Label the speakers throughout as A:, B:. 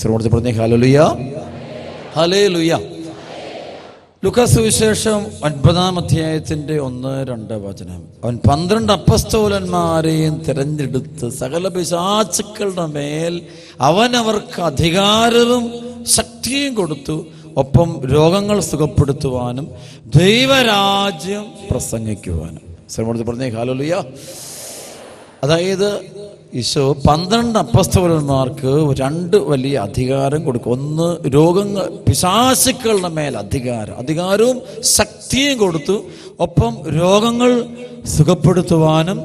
A: ശ്രമത്തിൽ പറഞ്ഞേ hallelujah, hallelujah. Lucas സുവിശേഷം 9-ാം അധ്യായത്തിന്റെ 1-2 വചനം. അവൻ 12 അപ്പസ്തോലന്മാരെയും തിരഞ്ഞെടുത്ത് സകല പിശാചുക്കളുടെ മേൽ അവർക്ക് അധികാരവും ശക്തിയും കൊടുത്തു. ഒപ്പം രോഗങ്ങൾ സുഖപ്പെടുത്തുവാനും ദൈവരാജ്യം പ്രസംഗിക്കുവാനും. ശ്രമത്തിൽ പറഞ്ഞേ ഹല്ലേലൂയ. അതായത് ഈശോ 12 അപ്പസ്തോലന്മാർക്ക് 2 വലിയ അധികാരം കൊടുക്കും. ഒന്ന്, രോഗങ്ങൾ പിശാചുക്കളുടെ മേൽ അധികാരവും ശക്തിയും കൊടുത്തു. ഒപ്പം രോഗങ്ങൾ സുഖപ്പെടുത്തുവാനും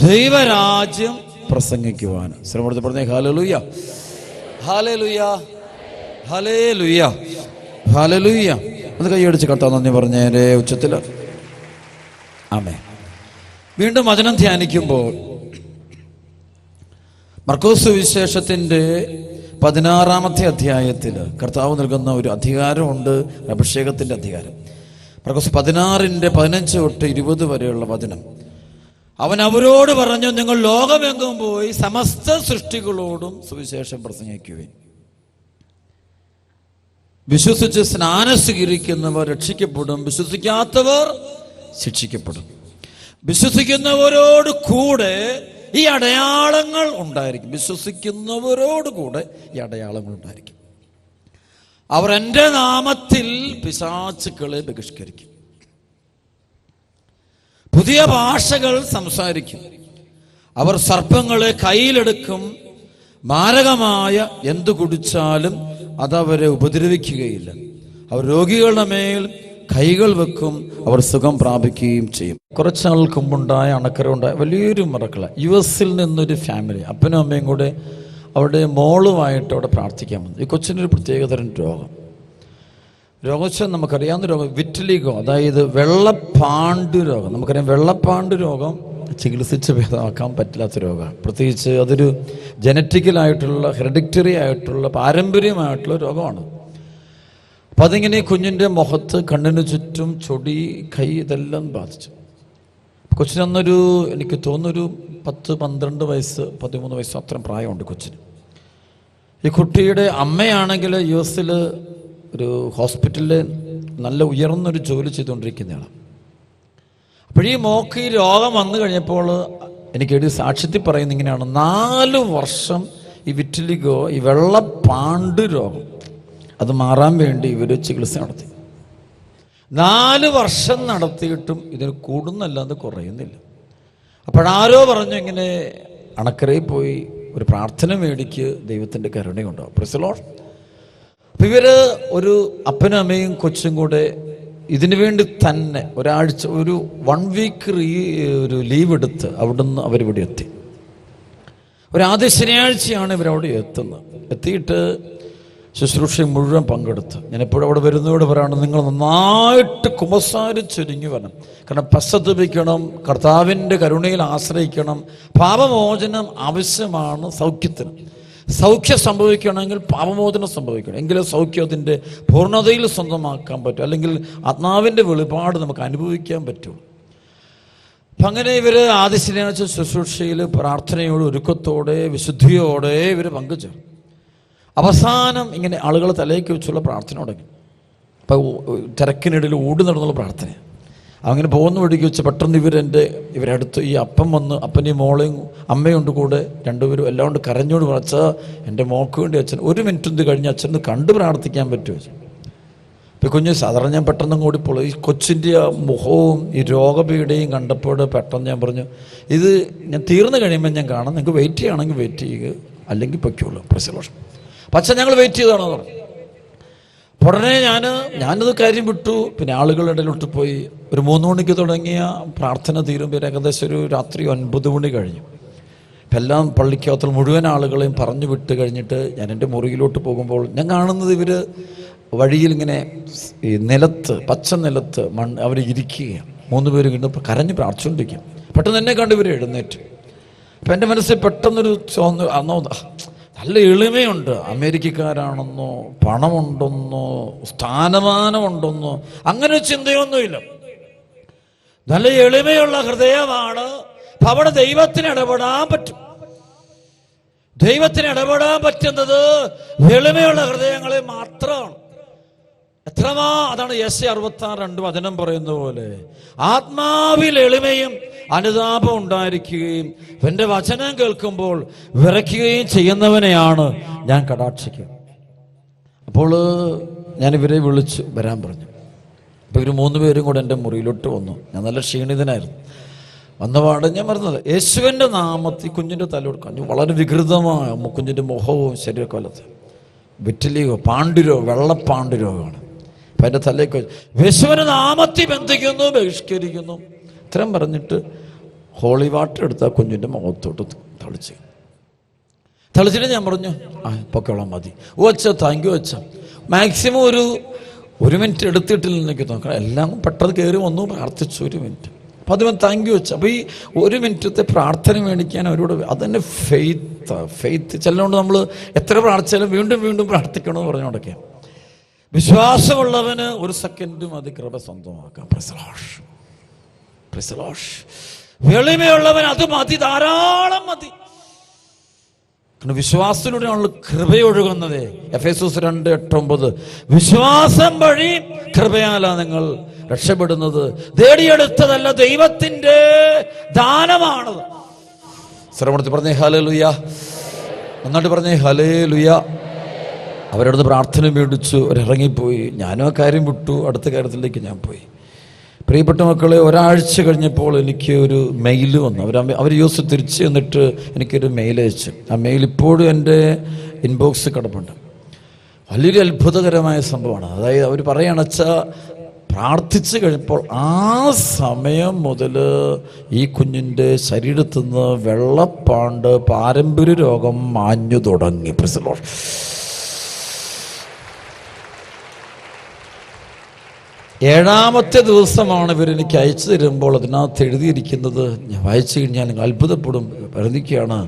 A: ദൈവരാജ്യം പ്രസംഗിക്കുവാനും. ശ്രമത്തിൽ പറഞ്ഞേ ഹല്ലേലൂയ, ഹല്ലേലൂയ, ഹല്ലേലൂയ, ഹല്ലേലൂയ. അത് കൈയടിച്ച് കർത്താവ് നന്ദി പറഞ്ഞേരെ ഉച്ചത്തിൽ. ആമേൻ. വീണ്ടും വചനം ധ്യാനിക്കുമ്പോൾ മർക്കോസ് സുവിശേഷത്തിൻ്റെ 16-ാമത്തെ അധ്യായത്തിൽ കർത്താവ് നൽകുന്ന ഒരു അധികാരമുണ്ട്, അഭിഷേകത്തിൻ്റെ അധികാരം. മർക്കോസ് 16:15-20 വരെയുള്ള വചനം. അവൻ അവരോട് പറഞ്ഞു, നിങ്ങൾ ലോകമെങ്ങും പോയി സമസ്ത സൃഷ്ടികളോടും സുവിശേഷം പ്രസംഗിക്കുവിൻ. വിശ്വസിച്ച് സ്നാനം സ്വീകരിക്കുന്നവർ രക്ഷിക്കപ്പെടും, വിശ്വസിക്കാത്തവർ ശിക്ഷിക്കപ്പെടും. വിശ്വസിക്കുന്നവരോട് കൂടെ ഈ അടയാളങ്ങൾ ഉണ്ടായിരിക്കും. വിശ്വസിക്കുന്നവരോട് കൂടെ ഈ അടയാളങ്ങൾ ഉണ്ടായിരിക്കും. അവർ എൻ്റെ നാമത്തിൽ പിശാചുക്കളെ ബഹിഷ്കരിക്കും, പുതിയ ഭാഷകൾ സംസാരിക്കും, അവർ സർപ്പങ്ങളെ കയ്യിലെടുക്കും, മാരകമായ എന്തു കുടിച്ചാലും അതവരെ ഉപദ്രവിക്കുകയില്ല, അവർ രോഗികളുടെ മേൽ കൈകൾ വെക്കും, അവർ സുഖം പ്രാപിക്കുകയും ചെയ്യും. കുറച്ചാൾക്ക് മുമ്പുണ്ടായ അണക്കരമുണ്ടായ വലിയൊരു മറക്കള. US-ൽ നിന്നൊരു ഫാമിലി, അപ്പനും അമ്മയും കൂടെ അവിടെ മോളുമായിട്ട് അവിടെ പ്രാർത്ഥിക്കാൻ വന്നു. ഈ കൊച്ചിനൊരു പ്രത്യേകതരം രോഗം വെച്ചാൽ നമുക്കറിയാവുന്ന രോഗം വിറ്റിലിഗോ, അതായത് വെള്ളപ്പാണ്ട് രോഗം. നമുക്കറിയാം, വെള്ളപ്പാണ്ട് രോഗം ചികിത്സിച്ച് ഭേദമാക്കാൻ പറ്റില്ലാത്ത രോഗമാണ്. പ്രത്യേകിച്ച് അതൊരു ജനറ്റിക്കലായിട്ടുള്ള, ഹെറിഡിറ്ററി ആയിട്ടുള്ള, പാരമ്പര്യമായിട്ടുള്ള രോഗമാണ്. അപ്പം അതിങ്ങനെ കുഞ്ഞിൻ്റെ മുഖത്ത്, കണ്ണിന് ചുറ്റും, ചൊടി, കൈ, ഇതെല്ലാം ബാധിച്ചു. കൊച്ചിനന്നൊരു, എനിക്ക് തോന്നുന്നൊരു 10-12 വയസ്സ്, 13 വയസ്സ് അത്രയും പ്രായമുണ്ട് കൊച്ചിന്. ഈ കുട്ടിയുടെ അമ്മയാണെങ്കിൽ US-ൽ ഒരു ഹോസ്പിറ്റലിൽ നല്ല ഉയർന്നൊരു ജോലി ചെയ്തുകൊണ്ടിരിക്കുന്നതാണ്. അപ്പോഴീ മോക്ക് ഈ രോഗം വന്നു കഴിഞ്ഞപ്പോൾ എനിക്ക് സാക്ഷ്യത്തിൽ പറയുന്നത് ഇങ്ങനെയാണ്: 4 വർഷം ഈ വിറ്റിലിഗോ, ഈ വെള്ളപ്പാണ്ട് രോഗം, അത് മാറാൻ വേണ്ടി ഇവർ ചികിത്സ നടത്തി. 4 വർഷം നടത്തിയിട്ടും ഇതിന് കൂടുന്നല്ലാതെ കുറയുന്നില്ല. അപ്പോഴാരോ പറഞ്ഞു, ഇങ്ങനെ അണക്കരയിൽ പോയി ഒരു പ്രാർത്ഥന മേടിക്ക്, ദൈവത്തിൻ്റെ കരുണയുണ്ടാവും. Price the Lord. അപ്പം ഇവർ ഒരു അപ്പനും അമ്മയും കൊച്ചും കൂടെ ഇതിനു വേണ്ടി തന്നെ ഒരാഴ്ച, ഒരു 1 വീക്ക് ഒരു ലീവ് എടുത്ത് അവിടുന്ന് അവരിവിടെ എത്തി. ആദ്യ ശനിയാഴ്ചയാണ് ഇവരവിടെ എത്തിയിട്ട് ശുശ്രൂഷ മുഴുവൻ പങ്കെടുത്ത്. ഞാനെപ്പോഴും അവിടെ വരുന്നതോട് പറയണം, നിങ്ങൾ നന്നായിട്ട് കുമ്പസാരിച്ചൊരുങ്ങി വരണം. കാരണം പശ്ചാത്തപിക്കണം, കർത്താവിൻ്റെ കരുണയിൽ ആശ്രയിക്കണം. പാപമോചനം ആവശ്യമാണ് സൗഖ്യത്തിന്. സൗഖ്യം സംഭവിക്കണമെങ്കിൽ പാപമോചനം സംഭവിക്കണം, എങ്കിലും സൗഖ്യം അതിൻ്റെ പൂർണ്ണതയിൽ സ്വന്തമാക്കാൻ പറ്റും, അല്ലെങ്കിൽ ആത്മാവിൻ്റെ വെളിപാട് നമുക്ക് അനുഭവിക്കാൻ പറ്റുള്ളൂ. അപ്പം അങ്ങനെ ഇവർ ആദ്യ ശനിയാഴ്ച ശുശ്രൂഷയിൽ പ്രാർത്ഥനയോട്, ഒരുക്കത്തോടെ, വിശുദ്ധിയോടെ ഇവർ പങ്കുചേർന്നു. അവസാനം ഇങ്ങനെ ആളുകൾ തലയ്ക്ക് വെച്ചുള്ള പ്രാർത്ഥന തുടങ്ങി. അപ്പോൾ തിരക്കിനിടയിൽ ഓടി നടന്നുള്ള പ്രാർത്ഥന. അങ്ങനെ പോകുന്ന വഴിക്ക് വെച്ച് പെട്ടെന്ന് ഇവരടുത്ത് ഈ അപ്പം വന്ന്, അപ്പനെയും മോളെയും അമ്മയുണ്ട് കൂടെ, രണ്ടുപേരും എല്ലാം കൊണ്ട് കരഞ്ഞോട് പറച്ചാൽ, എൻ്റെ മോൾക്ക് വേണ്ടി അച്ഛൻ 1 മിനിറ്റ് കഴിഞ്ഞ് അച്ഛന് കണ്ടു പ്രാർത്ഥിക്കാൻ പറ്റുമോ? ഇപ്പോൾ കുഞ്ഞ് സാധാരണ ഞാൻ പെട്ടെന്ന് ഓടിപ്പോൾ ഈ കൊച്ചിൻ്റെ ആ മുഖവും ഈ രോഗപീഠയും കണ്ടപ്പോൾ പെട്ടെന്ന് ഞാൻ പറഞ്ഞു, ഇത് ഞാൻ തീർന്നു കഴിയുമ്പോൾ ഞാൻ കാണാം, നിങ്ങൾക്ക് വെയിറ്റ് ചെയ്യുകയാണെങ്കിൽ വെയിറ്റ് ചെയ്യുക, അല്ലെങ്കിൽ പൊയ്ക്കുള്ളൂ. പ്രസലോഷം പക്ഷെ ഞങ്ങൾ വെയിറ്റ് ചെയ്താണെന്ന് പറഞ്ഞു. ഉടനെ ഞാനത് കാര്യം വിട്ടു. പിന്നെ ആളുകളുടെ ഇടയിലോട്ട് പോയി. ഒരു 3 മണിക്ക് തുടങ്ങിയ പ്രാർത്ഥന തീരുമ്പോൾ ഏകദേശം ഒരു രാത്രി 9 മണി കഴിഞ്ഞു. ഇപ്പം എല്ലാം പള്ളിക്കകത്തുള്ള മുഴുവൻ ആളുകളെയും പറഞ്ഞു വിട്ട് കഴിഞ്ഞിട്ട് ഞാൻ എൻ്റെ മുറിയിലോട്ട് പോകുമ്പോൾ ഞാൻ കാണുന്നത് ഇവർ വഴിയിൽ ഇങ്ങനെ ഈ നിലത്ത്, പച്ച നിലത്ത് അവർ ഇരിക്കുകയാണ്. 3 പേര് കിട്ടും കരഞ്ഞ് പ്രാർത്ഥിച്ചുകൊണ്ടിരിക്കുക. പെട്ടെന്ന് എന്നെ കണ്ട് ഇവർ എഴുന്നേറ്റ്. അപ്പം എൻ്റെ മനസ്സിൽ പെട്ടെന്നൊരു നല്ല എളിമയുണ്ട്. അമേരിക്കക്കാരാണെന്നോ, പണമുണ്ടെന്നോ, സ്ഥാനമാനമുണ്ടെന്നോ അങ്ങനെ ചിന്തയൊന്നുമില്ല. നല്ല എളിമയുള്ള ഹൃദയമാണ്. അപ്പം അവിടെ ദൈവത്തിന് ഇടപെടാൻ പറ്റും. ദൈവത്തിന് ഇടപെടാൻ പറ്റുന്നത് എളിമയുള്ള ഹൃദയങ്ങളെ മാത്രമാണ്. അതാണ് യെശയ്യാ 66:2 പറയുന്ന പോലെ, ആത്മാവിൽ എളിമയും അനുതാപം ഉണ്ടായിരിക്കുകയും എൻ്റെ വചനം കേൾക്കുമ്പോൾ വിറയ്ക്കുകയും ചെയ്യുന്നവനെയാണ് ഞാൻ കടാക്ഷിക്കുക. അപ്പോൾ ഞാൻ ഇവരെ വിളിച്ച് വരാൻ പറഞ്ഞു. അപ്പോൾ ഇവർ 3 പേരും കൂടെ എൻ്റെ മുറിയിലോട്ട് വന്നു. ഞാൻ നല്ല ക്ഷീണിതനായിരുന്നു. വന്നപാട് ഞാൻ പറഞ്ഞത് യേശുവിൻ്റെ നാമത്തിൽ കുഞ്ഞിൻ്റെ തലയോട് കഞ്ഞു. വളരെ വികൃതമായ കുഞ്ഞിൻ്റെ മുഖവും ശരീരക്കൊലത്ത് വിറ്റിലിയോ പാണ്ഡുരോ വെള്ളപ്പാണ്ഡുരോഗമാണ്. അപ്പം എൻ്റെ തലയ്ക്ക് യേശുവിൻ്റെ നാമത്തിൽ ബന്ധിക്കുന്നു, ബഹിഷ്കരിക്കുന്നു. ഇത്രയും പറഞ്ഞിട്ട് ഹോളി വാട്ടർ എടുത്ത കുഞ്ഞിൻ്റെ മുഖത്തോട്ട് തളിച്ചിട്ട് ഞാൻ പറഞ്ഞു, പൊക്കോളം മതി. താങ്ക് യു വെച്ച. മാക്സിമം ഒരു മിനിറ്റ് എടുത്തിട്ടില്ല എനിക്ക് നോക്കണം. എല്ലാം പെട്ടെന്ന് കയറി വന്നു, പ്രാർത്ഥിച്ചു 1 മിനിറ്റ്. അപ്പം അത് താങ്ക് യു വെച്ചു. അപ്പോൾ ഈ 1 മിനിറ്റത്തെ പ്രാർത്ഥന മേടിക്കാൻ അവരോട് അതന്നെ ഫെയ്ത്ത് ചിലതുകൊണ്ട് നമ്മൾ എത്ര പ്രാർത്ഥിച്ചാലും വീണ്ടും വീണ്ടും പ്രാർത്ഥിക്കണമെന്ന് പറഞ്ഞുകൊണ്ടൊക്കെ. വിശ്വാസമുള്ളവന് 1 സെക്കൻഡും അത് കൃപ സ്വന്തമാക്കാം. എളിമയുള്ളവൻ അത് മതി, ധാരാളം മതി. വിശ്വാസത്തിലൂടെയാണല്ലോ കൃപയൊഴുകുന്നത്. എഫേസ്യസ് 2:8-9 വിശ്വാസം വഴി കൃപയാലാ നിങ്ങൾ രക്ഷപ്പെടുന്നത്, നേടിയെടുത്തതല്ല, ദൈവത്തിന്റെ ദാനമാണത്. ശ്രമത്തിൽ പറഞ്ഞേ ഹല്ലേലൂയ, നന്നായിട്ട് പറഞ്ഞേ ഹല്ലേലൂയ. അവരടുത്ത് പ്രാർത്ഥന മേടിച്ചു, അവരിറങ്ങിപ്പോയി. ഞാനും ആ കാര്യം വിട്ടു, അടുത്ത കാര്യത്തിലേക്ക് ഞാൻ പോയി. പ്രിയപ്പെട്ട മക്കളെ, ഒരാഴ്ച കഴിഞ്ഞപ്പോൾ എനിക്ക് ഒരു മെയിൽ വന്നു. അവർ യൂസ് തിരിച്ച് എന്നിട്ട് എനിക്കൊരു മെയിൽ അയച്ചു. ആ മെയിൽ ഇപ്പോഴും എൻ്റെ ഇൻബോക്സ് കിടപ്പുണ്ട്. വലിയൊരു അത്ഭുതകരമായ സംഭവമാണ്. അതായത് അവർ പറയുകയാണെച്ചാൽ പ്രാർത്ഥിച്ചു കഴിഞ്ഞപ്പോൾ ആ സമയം മുതൽ ഈ കുഞ്ഞിൻ്റെ ശരീരത്തിൽ നിന്ന് വെള്ളപ്പാണ്ട് പാരമ്പര്യ രോഗം മാഞ്ഞു തുടങ്ങി. ഏഴാമത്തെ ദിവസമാണ് ഇവരെനിക്ക് അയച്ചു തരുമ്പോൾ അതിനകത്ത് എഴുതിയിരിക്കുന്നത്, ഞാൻ വായിച്ചു കഴിഞ്ഞാൽ നിങ്ങൾ അത്ഭുതപ്പെടും. പറഞ്ഞിരിക്കുകയാണ്,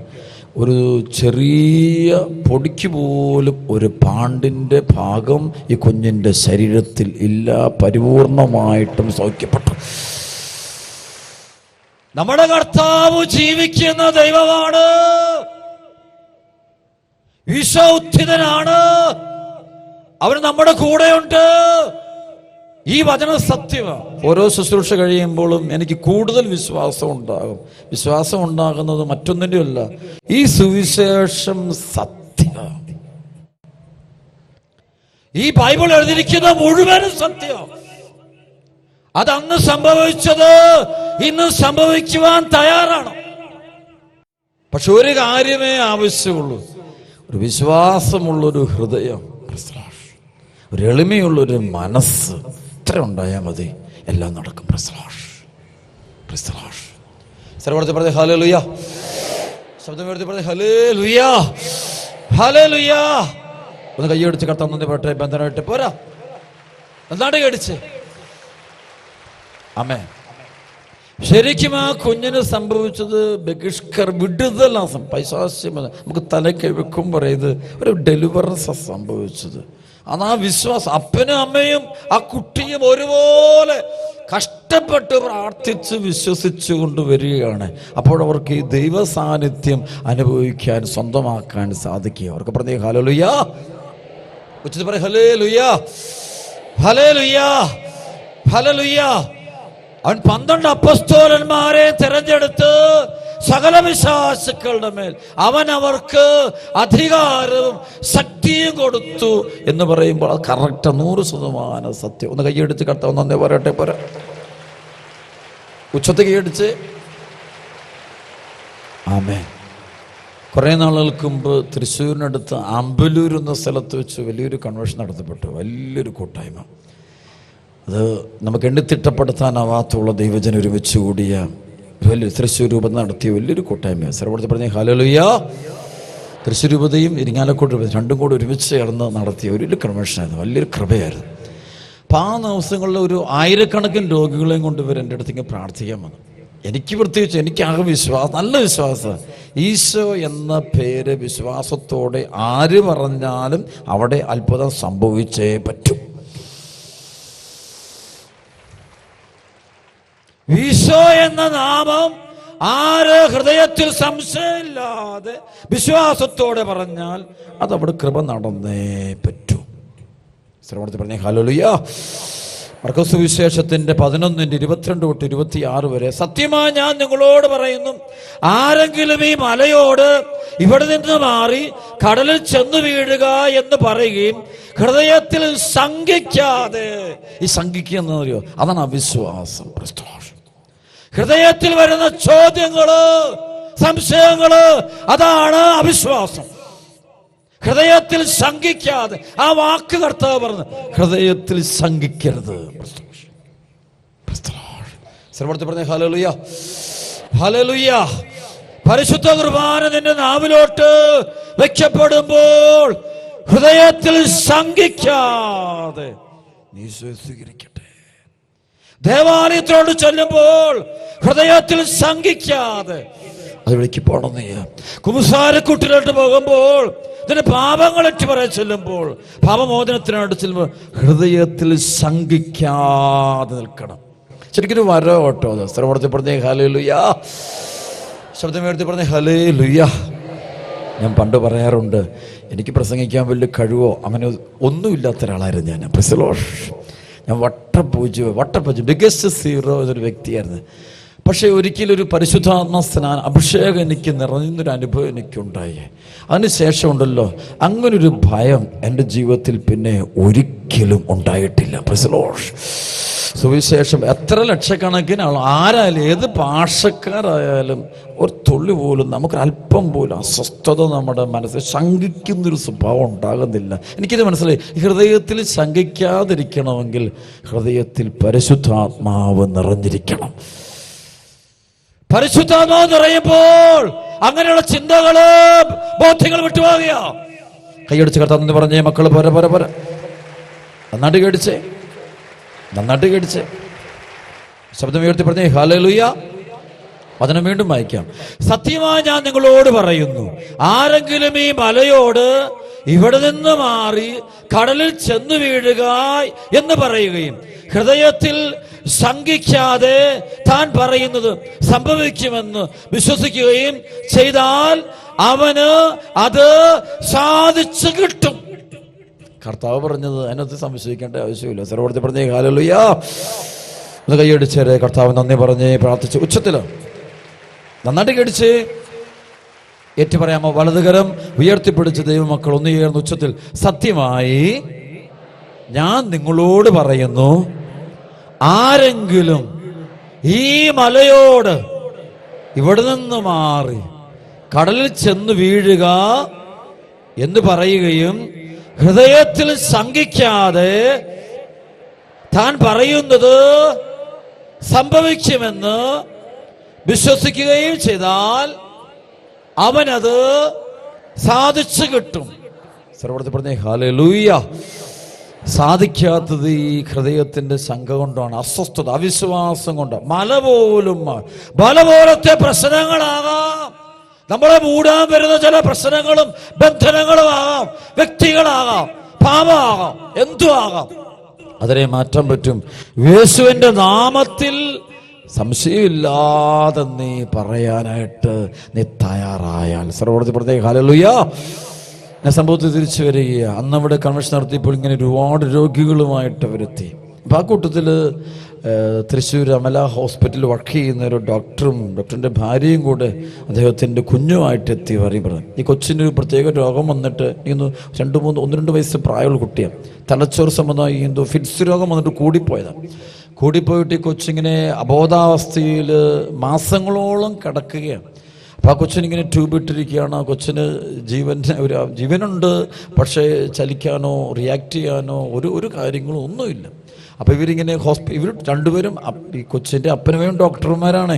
A: ഒരു ചെറിയ പൊടിക്ക് പോലും ഒരു പാണ്ടിൻ്റെ ഭാഗം ഈ കുഞ്ഞിൻ്റെ ശരീരത്തിൽ ഇല്ല, പരിപൂർണമായിട്ടും സൗഖ്യപ്പെട്ടു. നമ്മുടെ കർത്താവ് ജീവിക്കുന്ന ദൈവമാണ്, ഈശോ ഉത്ഥിതനാണ്, അവൻ നമ്മുടെ കൂടെയുണ്ട്. ഈ വചനം സത്യമാണ്. ഓരോ ശുശ്രൂഷ കഴിയുമ്പോഴും എനിക്ക് കൂടുതൽ വിശ്വാസം ഉണ്ടാകും. വിശ്വാസം ഉണ്ടാകുന്നത് മറ്റൊന്നിൻ്റെ അല്ല, ഈ സുവിശേഷം സത്യമാണ്. ഈ ബൈബിൾ എഴുതിയിരിക്കുന്ന മുഴുവനും സത്യം. അതന്ന് സംഭവിച്ചത് ഇന്ന് സംഭവിക്കുവാൻ തയ്യാറാണ്. പക്ഷെ ഒരു കാര്യമേ ആവശ്യമുള്ളൂ, ഒരു വിശ്വാസമുള്ളൊരു ഹൃദയം, ഒരു എളിമയുള്ളൊരു മനസ്സ്. ഇത്ര ഉണ്ടായാൽ മതി, എല്ലാം നടക്കും. സർവ്വത്തിൽ പറഞ്ഞ ഹല്ലേലൂയ, ശബ്ദം ഉയർത്തി പറഞ്ഞ ഹല്ലേലൂയ, ഹല്ലേലൂയ. ഒന്ന് കൈയടിച്ച് കർത്താവ് നന്ദി പറയട്ടെ. ബന്ധനായിട്ട് പോരാ, എന്താണ്ട് കടിച്ച് അമ്മേ. ശരിക്കും ആ കുഞ്ഞിന് സംഭവിച്ചത് വിടുതലാണ്, പൈശാചികം. നമുക്ക് തലയ്ക്ക് വെക്കുമ്പോൾ ഇത് ഒരു ഡെലിവറൻസ് സംഭവിച്ചത്. അന്ന് ആ വിശ്വാസം, അപ്പനും അമ്മയും ആ കുട്ടിയും ഒരുപോലെ കഷ്ടപ്പെട്ട് പ്രാർത്ഥിച്ച് വിശ്വസിച്ചു കൊണ്ടുവരികയാണ്. അപ്പോഴവർക്ക് ഈ ദൈവ സാന്നിധ്യം അനുഭവിക്കാൻ, സ്വന്തമാക്കാൻ സാധിക്കുക. അവർക്ക് പറഞ്ഞേ ഹല്ലേലൂയ, ഉച്ചത്തിൽ പറയും ഹല്ലേലൂയ, ഹല്ലേലൂയ, ഹല്ലേലൂയ. അവൻ 12 അപ്പോസ്തലന്മാരെ തിരഞ്ഞെടുത്ത് സകല വിശ്വാസികളുടെ മേൽ അവൻ അവർക്ക് അധികാരവും ശക്തിയും കൊടുത്തു എന്ന് പറയുമ്പോൾ അത് കറക്റ്റ് 100% സത്യം. ഒന്ന് കൈയടിച്ച് കർത്താവ് നന്ദി പറയട്ടെ. പോരാ, ഉച്ചത്തിൽ കൈയടിച്ച് ആമേൻ. കുറേ നാളുകൾക്ക് മുമ്പ് തൃശ്ശൂരിനടുത്ത് അമ്പലൂർ എന്ന സ്ഥലത്ത് വെച്ച് വലിയൊരു കൺവെൻഷൻ നടത്തപ്പെട്ടു. വലിയൊരു കൂട്ടായ്മ. അത് നമുക്ക് എണ്ണിത്തിട്ടപ്പെടുത്താനാവാത്തുള്ള ദൈവജനം ഒരുമിച്ച് കൂടിയ വലിയ തൃശ്ശൂർ രൂപത നടത്തിയ വലിയൊരു കൂട്ടായ്മ. സർവ്വത്തിൽ പറഞ്ഞ ഹല്ലേലൂയ. തൃശ്ശൂർ രൂപതയും ഇരിങ്ങാലക്കുട രൂപതയും രണ്ടും കൂടി ഒരുമിച്ച് ചേർന്ന് നടത്തിയ വലിയൊരു കൺവെൻഷനായിരുന്നു. വലിയൊരു കൃപയായിരുന്നു. അപ്പം ആ ദിവസങ്ങളിൽ ഒരു 1000കണക്കിന് രോഗികളെയും കൊണ്ട് ഇവർ എൻ്റെ അടുത്തേക്ക് പ്രാർത്ഥിക്കാൻ വന്നു. എനിക്ക് പ്രത്യേകിച്ച് എനിക്കാകെ വിശ്വാസം, നല്ല വിശ്വാസം. ഈശോ എന്ന പേര് വിശ്വാസത്തോടെ ആര് പറഞ്ഞാലും അവിടെ അത്ഭുതം സംഭവിച്ചേ പറ്റൂ. ഈശോ എന്ന നാമം ആര് ഹൃദയത്തിൽ സംശയമില്ലാതെ വിശ്വാസത്തോടെ പറഞ്ഞാൽ അതവിടെ കൃപ നടന്നേ പറ്റൂ. ശ്രമത്തിൽ പറഞ്ഞേ ഹല്ലേലൂയ. മർക്കോസ് സുവിശേഷത്തിന്റെ 11:22-26 വരെ, സത്യമായി ഞാൻ നിങ്ങളോട് പറയുന്നു, ആരെങ്കിലും ഈ മലയോട് ഇവിടെ നിന്ന് മാറി കടലിൽ ചെന്നു വീഴുക എന്ന് പറയുകയും ഹൃദയത്തിൽ ശങ്കിക്കാതെ, ഈ ശങ്കിക്കുക എന്ന് പറയോ, അതാണ് അവിശ്വാസം. ഹൃദയത്തിൽ വരുന്ന ചോദ്യങ്ങള്, സംശയങ്ങള്, അതാണ് അവിശ്വാസം. ഹൃദയത്തിൽ ശങ്കിക്കാതെ, ആ വാക്ക് കർത്താവ് പറഞ്ഞു, ഹൃദയത്തിൽ ശങ്കിക്കരുത്. പറഞ്ഞേ ഹല്ലേലൂയ, ഹല്ലേലൂയ. പരിശുദ്ധ കുർബാന നിന്റെ നാവിലോട്ട് വെക്കപ്പെടുമ്പോൾ ഹൃദയത്തിൽ ശങ്കിക്കാതെ നീ സ്വീകരിക്കട്ടെ. ദേവാലയത്തോട് ചെല്ലുമ്പോൾ ഹൃദയത്തിൽ ശങ്കിക്കാതെ അതുവഴിക്ക് പോകണം. നീ കുമ്പസാരക്കൂട്ടിലോട്ട് പോകുമ്പോൾ, ഇതിന്റെ പാപങ്ങൾ ഏറ്റ് പറയാൻ ചെല്ലുമ്പോൾ, പാപമോചനത്തിനായിട്ട് ചെല്ലുമ്പോൾ ഹൃദയത്തിൽ ശങ്കിക്കാതെ നിൽക്കണം. ശരിക്കും വരോ കേട്ടോ. സ്ഥലപ്പെടുത്തി പറഞ്ഞേ ഹല്ലേലൂയ. ശബ്ദമേർത്തി പറഞ്ഞേ ഹല്ലേലൂയ. ഞാൻ പണ്ട് പറയാറുണ്ട്, എനിക്ക് പ്രസംഗിക്കാൻ വലിയ കഴിവോ അങ്ങനെ ഒന്നുമില്ലാത്ത ഒരാളായിരുന്നു ഞാൻ. ഞാൻ വട്ടപ്പൂജ്യം ബിഗസ്റ്റ് സീറോ എന്നൊരു വ്യക്തിയായിരുന്നു. പക്ഷേ ഒരിക്കലൊരു പരിശുദ്ധാത്മ സ്നാനം, അഭിഷേകം എനിക്ക് നിറഞ്ഞൊരു അനുഭവം എനിക്കുണ്ടായി. അതിനുശേഷം ഉണ്ടല്ലോ, അങ്ങനൊരു ഭയം എൻ്റെ ജീവിതത്തിൽ പിന്നെ ഒരിക്കലും ഉണ്ടായിട്ടില്ല. സുവിശേഷം എത്ര ലക്ഷക്കണക്കിന് ആരായാലും, ഏത് ഭാഷക്കാരായാലും ഒരു തുള്ളി പോലും നമുക്കൊരല്പം പോലും അസ്വസ്ഥത നമ്മുടെ മനസ്സിൽ ശങ്കിക്കുന്നൊരു സ്വഭാവം ഉണ്ടാകുന്നില്ല. എനിക്കിത് മനസ്സിലായി. ഹൃദയത്തിൽ ശങ്കിക്കാതിരിക്കണമെങ്കിൽ ഹൃദയത്തിൽ പരിശുദ്ധാത്മാവ് നിറഞ്ഞിരിക്കണം. പരിശുദ്ധാത്മാവ് നിറയുമ്പോൾ അങ്ങനെയുള്ള ചിന്തകള്, ബോധ്യങ്ങൾ വിട്ടുപോകുക. കൈയടിച്ച് കർത്താവ് പറഞ്ഞേ, മക്കള് പോര പോര പോര, നന്നായിട്ട് കേടിച്ചേ. ശബ്ദം ഉയർത്തി പറഞ്ഞേ ഹല്ലേലൂയ. വചനം വീണ്ടും വായിക്കാം. സത്യമായി ഞാൻ നിങ്ങളോട് പറയുന്നു, ആരെങ്കിലും ഈ മലയോട് ഇവിടെ നിന്ന് മാറി കടലിൽ ചെന്നു വീഴുക എന്ന് പറയുകയും ഹൃദയത്തിൽ ശങ്കിക്കാതെ താൻ പറയുന്നത് സംഭവിക്കുമെന്ന് വിശ്വസിക്കുകയും ചെയ്താൽ അവന് അത് സാധിച്ചു കിട്ടും. കർത്താവ് പറഞ്ഞത് അതിനകത്ത് സംശയിക്കേണ്ട ആവശ്യമില്ല. സർവ്വത്തിൽ പറഞ്ഞേ ഹല്ലേലൂയ. ഒന്ന് കൈയടിച്ചേരെ, കർത്താവ് നന്ദി പറഞ്ഞേ, പ്രാർത്ഥിച്ച് ഉച്ചത്തില് നന്നായിട്ട് കടിച്ച് ഏറ്റു പറയാമോ? വലതുകരം ഉയർത്തിപ്പിടിച്ച് ദൈവമക്കൾ ഒന്ന് ചേർന്ന് ഉച്ചത്തിൽ, സത്യമായി ഞാൻ നിങ്ങളോട് പറയുന്നു, ആരെങ്കിലും ഈ മലയോട് ഇവിടെ നിന്ന് മാറി കടലിൽ ചെന്ന് വീഴുക എന്ന് പറയുകയും ഹൃദയത്തിൽ ശങ്കിക്കാതെ താൻ പറയുന്നത് സംഭവിക്കുമെന്ന് വിശ്വസിക്കുകയും ചെയ്താൽ അവനത് സാധിച്ചു കിട്ടും. സർവ്വത്തിൽ പറഞ്ഞേ ഹല്ലേലൂയ. സാധിക്കാത്തത് ഈ ഹൃദയത്തിന്റെ ശങ്ക കൊണ്ടാണ്, അസ്വസ്ഥത, അവിശ്വാസം കൊണ്ട്. മല പോലത്തെ പ്രശ്നങ്ങളാകാം, നമ്മളെ മൂടാൻ വരുന്ന ചില പ്രശ്നങ്ങളും ബന്ധനങ്ങളും ആകാം, വ്യക്തികളാകാം, പാപമാകാം, എന്തും ആകാം. അതിനെ മാറ്റാൻ പറ്റും. യേശുവിന്റെ നാമത്തിൽ സംശയമില്ലാതെ നീ പറയാനായിട്ട് നീ തയ്യാറായാൽ. സർവ്വത്തിൽ പ്രത്യേക ഹല്ലേലൂയ. ഞാൻ സംഭവത്തിൽ തിരിച്ചു വരിക. അന്നവിടെ കൺവെൻഷൻ നടത്തിയപ്പോൾ ഇങ്ങനെ ഒരുപാട് രോഗികളുമായിട്ട് അവരെത്തി. അപ്പം ആ കൂട്ടത്തിൽ തൃശ്ശൂർ അമല ഹോസ്പിറ്റലിൽ വർക്ക് ചെയ്യുന്ന ഒരു ഡോക്ടറിൻ്റെ ഭാര്യയും കൂടെ അദ്ദേഹത്തിൻ്റെ കുഞ്ഞുമായിട്ട് എത്തി പറഞ്ഞു. ഈ കൊച്ചിനൊരു പ്രത്യേക രോഗം വന്നിട്ട് ഇന്ന് 1-2 വയസ്സ് പ്രായമുള്ള കുട്ടിയാണ്. തലച്ചോറ് സംബന്ധമായി എന്തോ ഫിറ്റ്സ് രോഗം വന്നിട്ട് കൂടിപ്പോയിട്ട് ഈ കൊച്ചിങ്ങനെ അബോധാവസ്ഥയിൽ മാസങ്ങളോളം കിടക്കുകയാണ്. അപ്പോൾ ആ കൊച്ചിനിങ്ങനെ ട്യൂബ് ഇട്ടിരിക്കുകയാണ്. ആ കൊച്ചിന് ജീവനുണ്ട്, പക്ഷേ ചലിക്കാനോ റിയാക്ട് ചെയ്യാനോ ഒരു കാര്യങ്ങളോ ഒന്നുമില്ല. അപ്പോൾ ഇവരിങ്ങനെ ഇവർ രണ്ടുപേരും ഈ കൊച്ചിൻ്റെ അപ്പനുമേയും ഡോക്ടർമാരാണ്.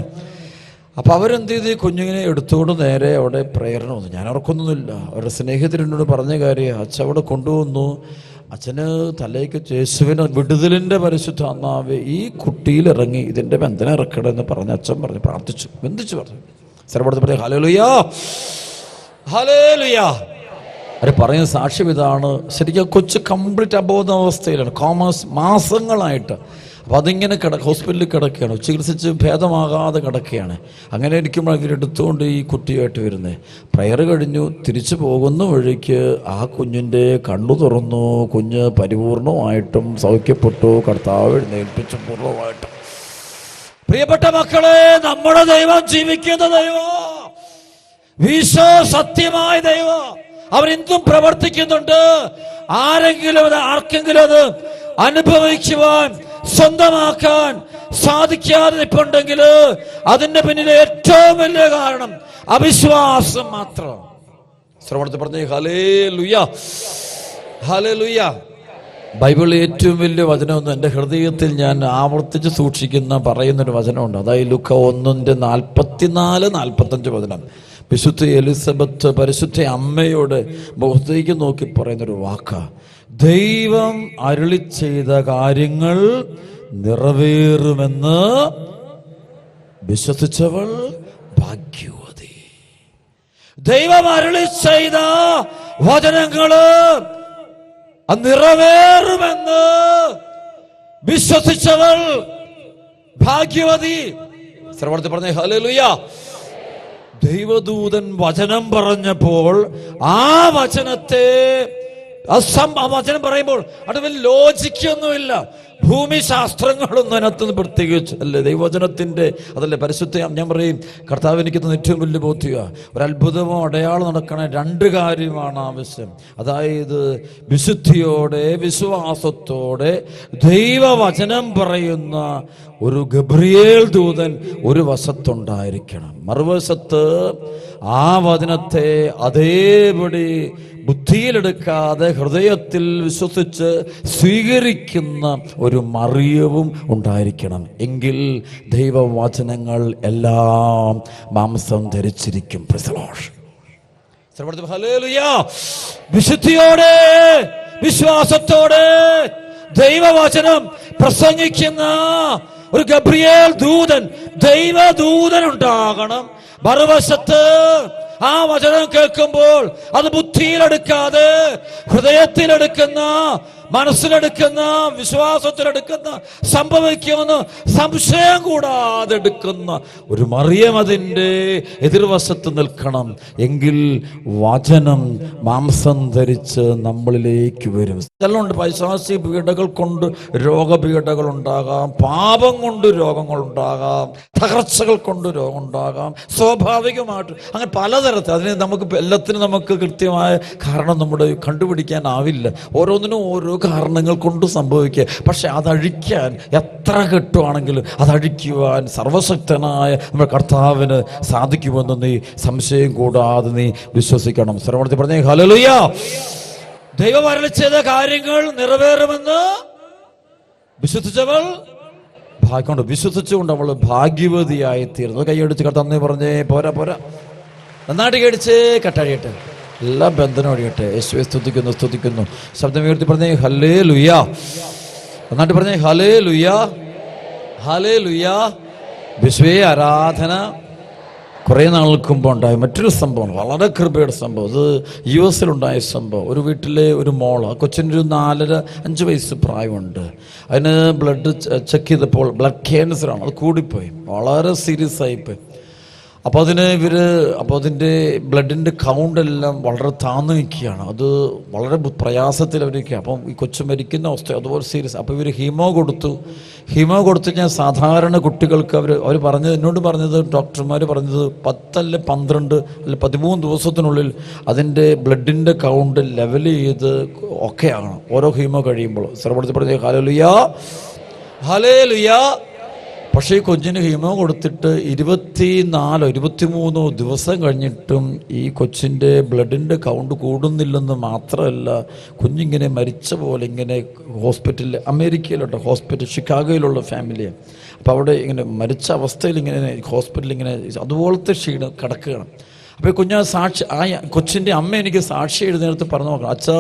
A: അപ്പോൾ അവരെന്ത് ചെയ്ത് കുഞ്ഞിങ്ങനെ എടുത്തുകൊണ്ട് നേരെ അവിടെ പ്രേരണ വന്നു. ഞാൻ ഓർക്കൊന്നുമില്ല, അവരുടെ സ്നേഹിതരെന്നോട് പറഞ്ഞ കാര്യം, അച്ഛൻ അവിടെ കൊണ്ടുവന്നു. അച്ഛന് തലേക്ക് യേശുവിന് വിടുതലിൻ്റെ പരിശുദ്ധാത്മാവ് ഈ കുട്ടിയിൽ ഇറങ്ങി, ഇതിൻ്റെ ബന്ധനം ഇറക്കണം എന്ന് പറഞ്ഞ് അച്ഛൻ പറഞ്ഞു, പ്രാർത്ഥിച്ചു, ബന്ധിച്ചു പറഞ്ഞു. സർവ്വത്തിൽ പറഞ്ഞു ഹല്ലേലൂയ, ഹല്ലേലൂയ. അവർ പറയുന്ന സാക്ഷ്യം ഇതാണ്. ശരിക്കും കൊച്ചു കംപ്ലീറ്റ് അബോധാവസ്ഥയിലാണ്, മാസങ്ങളായിട്ട്. അപ്പോൾ അതിങ്ങനെ ഹോസ്പിറ്റലിൽ കിടക്കുകയാണ്, ചികിത്സിച്ച് ഭേദമാകാതെ കിടക്കുകയാണ്. അങ്ങനെ ഇരിക്കുമ്പോൾ ഇവരെടുത്തുകൊണ്ട് ഈ കുട്ടിയായിട്ട് വരുന്നത്. പ്രയർ കഴിഞ്ഞു തിരിച്ചു പോകുന്ന വഴിക്ക് ആ കുഞ്ഞിൻ്റെ കണ്ണു തുറന്നു. കുഞ്ഞ് പരിപൂർണമായിട്ടും സൗഖ്യപ്പെട്ടു. കർത്താവ് എഴുന്നേൽപ്പിച്ചു പൂർണ്ണമായിട്ടും. പ്രിയപ്പെട്ട മക്കളെ, നമ്മുടെ ദൈവം ജീവിക്കുന്ന ദൈവം, സത്യമായ ദൈവം. അവരെന്തും പ്രവർത്തിക്കുന്നുണ്ട്. ആർക്കെങ്കിലും അത് അനുഭവിക്കുവാൻ, സ്വന്തമാക്കാൻ സാധിക്കാതെ ഇപ്പുണ്ടെങ്കിൽ അതിന്റെ പിന്നിലെ ഏറ്റവും വലിയ കാരണം അവിശ്വാസം മാത്രം. ശ്രവണത്തിൽ പറഞ്ഞേ ഹല്ലേലൂയ, ഹല്ലേലൂയ. ബൈബിളിൽ ഏറ്റവും വലിയ വചനമൊന്നും എൻ്റെ ഹൃദയത്തിൽ ഞാൻ ആവർത്തിച്ച് പറയുന്നൊരു വചനമുണ്ട്. അതായത് ലൂക്ക 1:44-45 വചനം. വിശുദ്ധ എലിസബത്ത് പരിശുദ്ധ അമ്മയോട് മുഖത്തേക്ക് നോക്കി പറയുന്നൊരു വാക്കാ, ദൈവം അരുളി ചെയ്ത കാര്യങ്ങൾ നിറവേറുമെന്ന് വിശ്വസിച്ചവൾ ഭാഗ്യവതി. ദൈവം അരുളി ചെയ്ത വചനങ്ങള് നിറവേറുമെന്ന് വിശ്വസിച്ചവൾ ഭാഗ്യവതി. ശ്രവണത്തിൽ പറഞ്ഞേ ഹല്ലേലൂയ. ദൈവദൂതൻ വചനം പറഞ്ഞപ്പോൾ ആ വചനത്തെ വചനം പറയുമ്പോൾ അത് വലിയ ലോജിക്കൊന്നുമില്ല, ഭൂമിശാസ്ത്രങ്ങളൊന്നും അതിനകത്തുനിന്ന് പ്രത്യേകിച്ച് അല്ലേ. ദൈവവചനത്തിൻ്റെ അതല്ലേ പരിശുദ്ധ. ഞാൻ പറയും, കർത്താവ് എനിക്ക് തന്ന ഏറ്റവും വലിയ ബോധ്യത, ഒരു അത്ഭുതമോ അടയാളം നടക്കണ 2 കാര്യമാണ് ആവശ്യം. അതായത് വിശുദ്ധിയോടെ വിശ്വാസത്തോടെ ദൈവവചനം പറയുന്ന ഒരു ഗബ്രിയേൽ ദൂതൻ ഒരു വശത്തുണ്ടായിരിക്കണം, മറുവശത്ത് ആ വചനത്തെ അതേപടി ബുദ്ധിയിലെടുക്കാതെ ഹൃദയത്തിൽ വിശ്വസിച്ച് സ്വീകരിക്കുന്ന ഒരു മറിയവും ഉണ്ടായിരിക്കണം. എങ്കിൽ ദൈവവചനങ്ങൾ എല്ലാം മാംസം ധരിച്ചിരിക്കും. വിശുദ്ധിയോടെ വിശ്വാസത്തോടെ ദൈവവചനം പ്രസംഗിക്കുന്ന ഒരു ഗബ്രിയേൽ ദൂതൻ, ദൈവദൂതൻ ഉണ്ടാകണം. മറുവശത്ത് ആ വചനം കേൾക്കുമ്പോൾ അത് ബുദ്ധിയിലെടുക്കാതെ ഹൃദയത്തിലെടുക്കുന്ന, മനസ്സിലെടുക്കുന്ന, വിശ്വാസത്തിലെടുക്കുന്ന, സംഭവിക്കുമെന്ന് സംശയം കൂടാതെ എടുക്കുന്ന ഒരു മറിയം അതിൻ്റെ എതിർവശത്ത് നിൽക്കണം. എങ്കിൽ വചനം മാംസം ധരിച്ച് നമ്മളിലേക്ക് വരും. ചിലരുണ്ട് പൈശാചിക പീഡകൾ കൊണ്ട് രോഗപീഡകൾ ഉണ്ടാകാം, പാപം കൊണ്ട് രോഗങ്ങൾ ഉണ്ടാകാം, തകർച്ചകൾ കൊണ്ട് രോഗം ഉണ്ടാകാം, സ്വാഭാവികമായിട്ട് അങ്ങനെ പലതരത്തിൽ. അതിന് എല്ലാത്തിനും നമുക്ക് കൃത്യമായ കാരണം നമ്മുടെ കണ്ടുപിടിക്കാനാവില്ല. ഓരോന്നിനും ഓരോ കാരണങ്ങൾ കൊണ്ട് സംഭവിക്കുക. പക്ഷെ അതഴിക്കാൻ എത്ര കെട്ടുവാണെങ്കിലും അതഴിക്കുവാൻ സർവശക്തനായ നമ്മുടെ കർത്താവിന് സാധിക്കുമെന്ന് നീ സംശയം കൂടാതെ നീ വിശ്വസിക്കണം. ശ്രവണത്തിൽ പറഞ്ഞേ ഹല്ലേലൂയ. ദൈവം അരുളി ചെയ്ത കാര്യങ്ങൾ നിറവേറുമെന്ന് വിശ്വസിച്ചവൾ ഭാഗ്യമുണ്ട്. വിശ്വസിച്ചുകൊണ്ട് അവൾ ഭാഗ്യവതിയായി തീർന്നു. കൈയടിച്ച് കർത്താവ് പറഞ്ഞേ പോരാ പോരാ, നന്നായിട്ട് കടിച്ച് കട്ടഴിയട്ടെ, എല്ലാ ബന്ധനും അടിയട്ടെ. യേശുവെ സ്തുതിക്കുന്നു. ശബ്ദം ഉയർത്തി പറഞ്ഞേ ഹല്ലേലൂയ. നന്നായിട്ട് പറഞ്ഞേ ഹല്ലേലൂയ, ഹല്ലേലൂയ. വിശ്വേ ആരാധന. കുറേ നാൾക്ക് മുമ്പ് ഉണ്ടായ മറ്റൊരു സംഭവം, വളരെ കൃപയുടെ സംഭവം. അത് US സംഭവം. ഒരു വീട്ടിലെ ഒരു മോള്, കൊച്ചിനൊരു 4-5 വയസ്സ് പ്രായമുണ്ട്. അതിന് ബ്ലഡ് ചെക്ക് ചെയ്തപ്പോൾ ബ്ലഡ് ക്യാൻസറാണ്. അത് കൂടിപ്പോയി, വളരെ സീരിയസ് ആയിപ്പോയി. അപ്പോൾ അതിൻ്റെ ബ്ലഡിൻ്റെ കൗണ്ടെല്ലാം വളരെ താന്നു നിൽക്കുകയാണ്. അത് വളരെ പ്രയാസത്തിൽ അവരിക്കുക. അപ്പം ഈ കൊച്ചു മരിക്കുന്ന അവസ്ഥ അതുപോലെ സീരിയസ്. അപ്പോൾ ഇവർ ഹീമോ കൊടുത്ത് ഞാൻ സാധാരണ കുട്ടികൾക്ക് അവർ പറഞ്ഞത്, എന്നോട് പറഞ്ഞത്, ഡോക്ടർമാർ പറഞ്ഞത് 10 അല്ല 12 അല്ല 13 ദിവസത്തിനുള്ളിൽ അതിൻ്റെ ബ്ലഡിൻ്റെ കൗണ്ട് ലെവൽ ചെയ്ത് ഒക്കെ ആകണം ഓരോ ഹീമോ കഴിയുമ്പോൾ. സർവ്വത്തിൽ പറഞ്ഞ ഹല്ലേലൂയ, ഹല്ലേലൂയ. പക്ഷേ ഈ കുഞ്ഞിന് ഹീമോ കൊടുത്തിട്ട് 24-23 ദിവസം കഴിഞ്ഞിട്ടും ഈ കൊച്ചിൻ്റെ ബ്ലഡിൻ്റെ കൗണ്ട് കൂടുന്നില്ലെന്ന് മാത്രമല്ല, കുഞ്ഞിങ്ങനെ മരിച്ച പോലെ ഇങ്ങനെ ഹോസ്പിറ്റലിൽ, അമേരിക്കയിലോട്ട് ഹോസ്പിറ്റൽ, ഷിക്കാഗോയിലുള്ള ഫാമിലിയാണ്. അപ്പോൾ അവിടെ ഇങ്ങനെ മരിച്ച അവസ്ഥയിൽ ഇങ്ങനെ ഹോസ്പിറ്റലിൽ ഇങ്ങനെ അതുപോലത്തെ ക്ഷീണം കിടക്കുകയാണ്. അപ്പോൾ കൊച്ചിൻ്റെ അമ്മ എനിക്ക് സാക്ഷി എഴുന്നേരത്ത് പറഞ്ഞു നോക്കണം, അച്ഛാ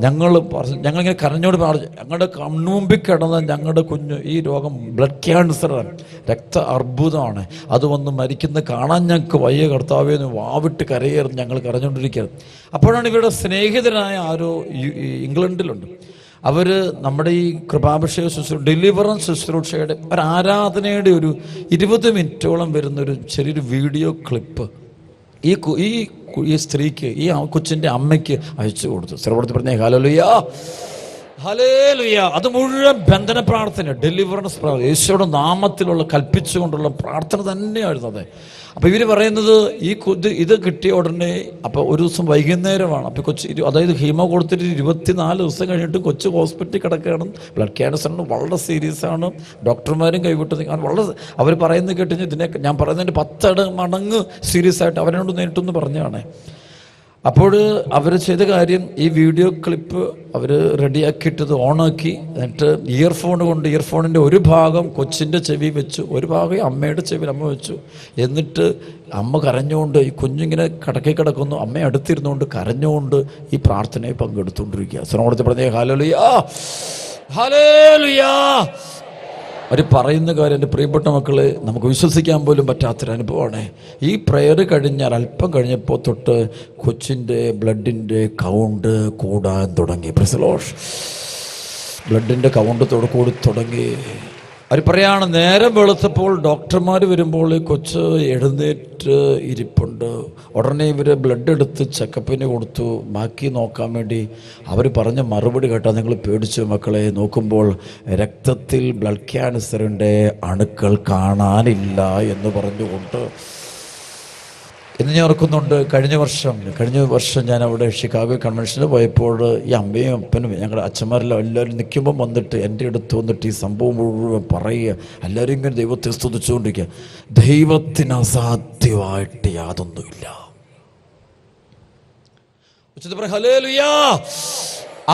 A: ഞങ്ങളിങ്ങനെ കരഞ്ഞോട് പറഞ്ഞു, ഞങ്ങളുടെ കണ്ണുമുമ്പിൽ കിടന്ന ഞങ്ങളുടെ കുഞ്ഞ് ഈ രോഗം ബ്ലഡ് ക്യാൻസറാണ്, രക്ത അർബുദമാണ്, അത് വന്ന് മരിക്കുന്ന കാണാൻ ഞങ്ങൾക്ക് വയ്യ കർത്താവേന്ന് വാവിട്ട് കരയായിരുന്നു ഞങ്ങൾ കരഞ്ഞുകൊണ്ടിരിക്കുകയാണ്. അപ്പോഴാണ് ഇവരുടെ സ്നേഹിതനായ ആരോ ഇംഗ്ലണ്ടിലുണ്ട്, അവർ നമ്മുടെ ഈ കൃപാഭിഷേക ശുശ്രൂഷ, ഡെലിവറൻസ് ശുശ്രൂഷയുടെ ഒരു ആരാധനയുടെ ഒരു 20 മിനിറ്റോളം വരുന്നൊരു ചെറിയൊരു വീഡിയോ ക്ലിപ്പ് ഈ സ്ത്രീക്ക്, ഈ കൊച്ചിൻ്റെ അമ്മയ്ക്ക് അയച്ചു കൊടുത്തു. സർവ്വത്തിൽ പറഞ്ഞേ ഹല്ലേലൂയ, ഹല്ലേലൂയ. അത് മുഴുവൻ ബന്ധന പ്രാർത്ഥന, ഡെലിവറൻസ് പ്രാർത്ഥന, യേശുവിടെ നാമത്തിലുള്ള കൽപ്പിച്ചുകൊണ്ടുള്ള പ്രാർത്ഥന തന്നെയായിരുന്നു അത്. അപ്പോൾ ഇവർ പറയുന്നത് ഇത് കിട്ടിയ ഉടനെ, അപ്പോൾ ഒരു ദിവസം വൈകുന്നേരമാണ്. അപ്പോൾ അതായത് ഹീമോ കൊടുത്തിട്ട് 24 ദിവസം കഴിഞ്ഞിട്ട് കൊച്ചു ഹോസ്പിറ്റലിൽ കിടക്കുകയാണ്. ബ്ലഡ് ക്യാൻസറിന് വളരെ സീരിയസ് ആണ്. ഡോക്ടർമാരും കൈവിട്ടത് വളരെ, അവർ പറയുന്നത് കേട്ടുകഴിഞ്ഞാൽ ഇതിനെ ഞാൻ പറയുന്നതിൻ്റെ 10 മടങ്ങ് സീരിയസ് ആയിട്ട് അവരോട് നേരിട്ടൊന്ന് പറഞ്ഞാണ്. അപ്പോൾ അവർ ചെയ്ത കാര്യം, ഈ വീഡിയോ ക്ലിപ്പ് അവർ റെഡിയാക്കിയിട്ടത് ഓണാക്കി, എന്നിട്ട് ഇയർഫോണിൻ്റെ ഒരു ഭാഗം കൊച്ചിൻ്റെ ചെവി വെച്ചു, ഒരു ഭാഗം അമ്മയുടെ ചെവിയിൽ അമ്മ വെച്ചു. എന്നിട്ട് അമ്മ കരഞ്ഞുകൊണ്ട്, ഈ കുഞ്ഞിങ്ങനെ കിടക്കുന്നു, അമ്മ അടുത്തിരുന്നുകൊണ്ട് കരഞ്ഞുകൊണ്ട് ഈ പ്രാർത്ഥനയിൽ പങ്കെടുത്തുകൊണ്ടിരിക്കുക. ശ്രമത്തിൽ പറഞ്ഞേ ഹല്ലേലൂയ, ഹല്ലേലൂയ. അവർ പറയുന്ന കാര്യം, എൻ്റെ പ്രിയപ്പെട്ട മക്കളെ, നമുക്ക് വിശ്വസിക്കാൻ പോലും പറ്റാത്തൊരു അനുഭവമാണ്. ഈ പ്രയർ കഴിഞ്ഞാൽ അല്പം കഴിഞ്ഞപ്പോൾ തൊട്ട് കൊച്ചിൻ്റെ ബ്ലഡിൻ്റെ കൗണ്ട് കൂടാൻ തുടങ്ങി. Praise the lord. ബ്ലഡിൻ്റെ കൗണ്ട് കൂടി തുടങ്ങി. അവർ പറയാണ്, നേരം വെളുത്തപ്പോൾ ഡോക്ടർമാർ വരുമ്പോൾ കൊച്ച് എഴുന്നേറ്റ് ഇരിപ്പുണ്ട്. ഉടനെ ഇവർ ബ്ലഡ് എടുത്ത് ചെക്കപ്പിന് കൊടുത്തു, ബാക്കി നോക്കാൻ വേണ്ടി. അവർ പറഞ്ഞ മറുപടി കേട്ടാൽ നിങ്ങൾ പേടിച്ചു മക്കളെ. നോക്കുമ്പോൾ രക്തത്തിൽ ബ്ലഡ് ക്യാൻസറിൻ്റെ അണുക്കൾ കാണാനില്ല എന്ന് പറഞ്ഞുകൊണ്ട്. എന്ന് ഞാൻ ഓർക്കുന്നുണ്ട്, കഴിഞ്ഞ വർഷം ഞാൻ അവിടെ ഷിക്കാഗോ കൺവെൻഷനിൽ പോയപ്പോൾ ഈ അമ്മയും അപ്പനും ഞങ്ങളുടെ അച്ഛന്മാരെല്ലാം എല്ലാവരും നിൽക്കുമ്പം വന്നിട്ട് എൻ്റെ അടുത്ത് വന്നിട്ട് ഈ സംഭവം മുഴുവൻ പറയുക. എല്ലാവരും ഇങ്ങനെ ദൈവത്തെ സ്തുതിച്ചുകൊണ്ടിരിക്കുക. ദൈവത്തിന് അസാധ്യമായിട്ട് യാതൊന്നുമില്ല. ഹല്ലേലൂയ.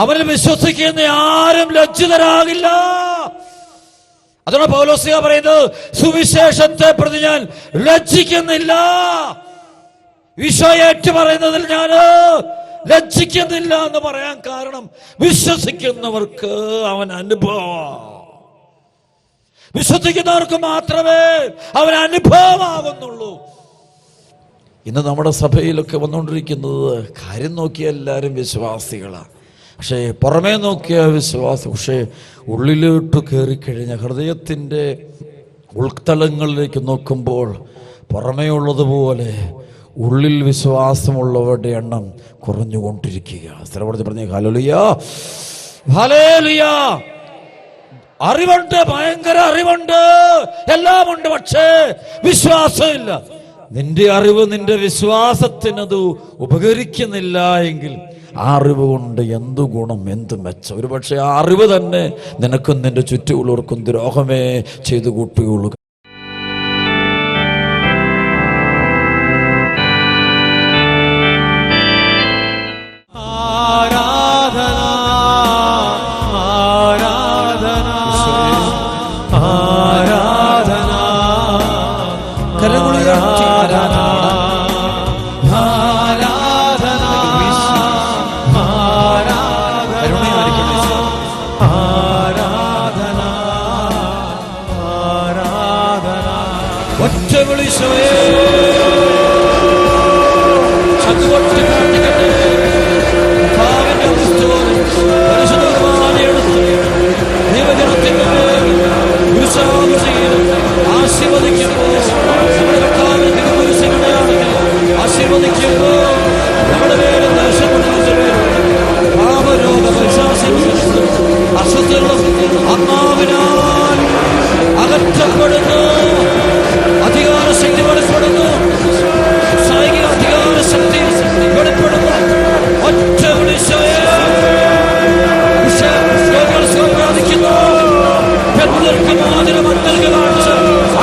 A: അവനിൽ വിശ്വസിക്കുന്ന ആരും ലജ്ജിതരാകില്ല. അതാണ് പൗലോസ് പറയുന്നത്, സുവിശേഷത്തെ പ്രതി ഞാൻ ലജ്ജിക്കുന്നില്ല. ഈശോയേറ്റ് പറയുന്നതിൽ ഞാൻ ലജ്ജിക്കുന്നില്ല എന്ന് പറയാൻ കാരണം, വിശ്വസിക്കുന്നവർക്ക് അവൻ അനുഭവം, വിശ്വസിക്കുന്നവർക്ക് മാത്രമേ അവൻ അനുഭവമാകുന്നുള്ളൂ. ഇന്ന് നമ്മുടെ സഭയിലൊക്കെ വന്നുകൊണ്ടിരിക്കുന്നത്, കാര്യം നോക്കിയ എല്ലാവരും വിശ്വാസികളാണ്, പക്ഷേ പുറമേ നോക്കിയ വിശ്വാസം, പക്ഷേ ഉള്ളിലോട്ട് കയറിക്കഴിഞ്ഞ ഹൃദയത്തിൻ്റെ ഉൾത്തലങ്ങളിലേക്ക് നോക്കുമ്പോൾ പുറമേ ഉള്ളതുപോലെ ഉള്ളിൽ വിശ്വാസമുള്ളവരുടെ എണ്ണം കുറഞ്ഞുകൊണ്ടിരിക്കുക. സ്ഥലപ്പെടുത്തി പറഞ്ഞേ ഹല്ലേലൂയ, ഹല്ലേലൂയ. അറിവുണ്ട്, ഭയങ്കര അറിവുണ്ട്, എല്ലാമുണ്ട്, പക്ഷേ വിശ്വാസമില്ല. നിന്റെ അറിവ് നിന്റെ വിശ്വാസത്തിനത് ഉപകരിക്കുന്നില്ല എങ്കിൽ ആ അറിവ് കൊണ്ട് എന്തു ഗുണം, എന്ത് മെച്ചം? ഒരു പക്ഷേ ആ അറിവ് തന്നെ നിനക്കും നിന്റെ ചുറ്റുമുള്ളവർക്കും ദ്രോഹമേ ചെയ്തു കൂട്ടുകയുള്ളൂ.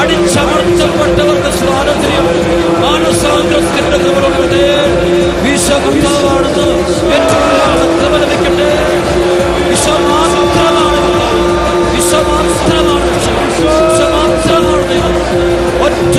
A: അടിച്ചമർത്തപ്പെട്ടവർക്ക് സ്വാതന്ത്ര്യം, മാനസാന്തരത്തിന്റെ ഒറ്റ